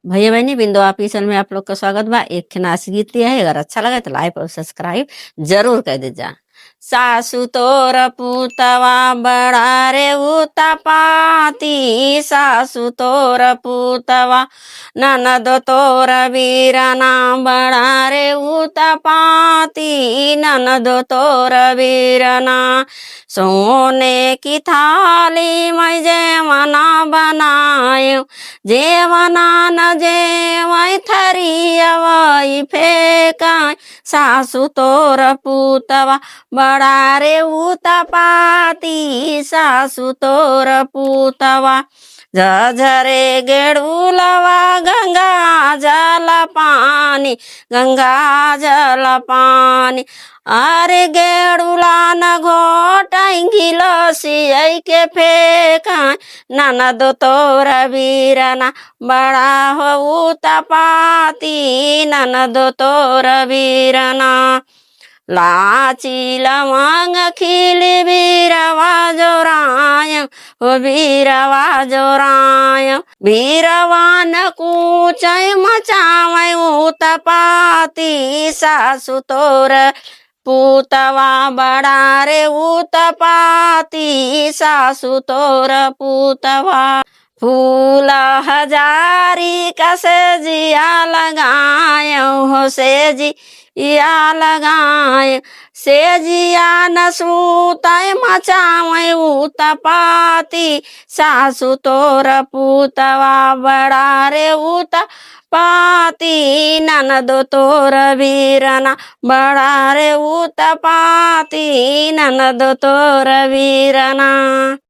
भैया बहनी बिंदु ऑफिशियल में आप लोग का स्वागत बा। एक ठे नाच गीत लिया है, अगर अच्छा लगे तो लाइक और सब्सक्राइब जरूर कर दीजा। सासू तोर पूतवा बड़ा रे उतपाती, सासू तोर पूतवा ननद तोर वीरना बड़ा रे उतपाती, ननद तोर वीरना। सोने की थाली में जेवना बनायो, जेवना न जेवै थरियवै फेंकाय, सासू तोर पूतवा बड़ा रे उतपाती, सासू तोर पूतवा। झझरे गेड़ुलवा गंगा जल पानी, गंगा जल पानी। अरे गेड़ुला न घोटाई गिलसियै के फेंकाय, ननद तोर वीरना बड़ा हो उतपाती, ननद तोर वीरना। लाची लवंग खिल बीरवा जोराय, हो बीरवा जोराय। बीरवा न कूचै मचावै उतपाती, सासू तोर पूतवा बड़ा रे उतपाती, सासू तोर पूतवा। फूल हजारी का सेजिया लगायो, हो सेजिया लगाय। सेजिया न सूतै मचावै उतपाती, सासू तोर पूतवा बड़ा रे उतपाती, ननद तोर वीरना बड़ा रे उतपाती, ननद तोर वीरना।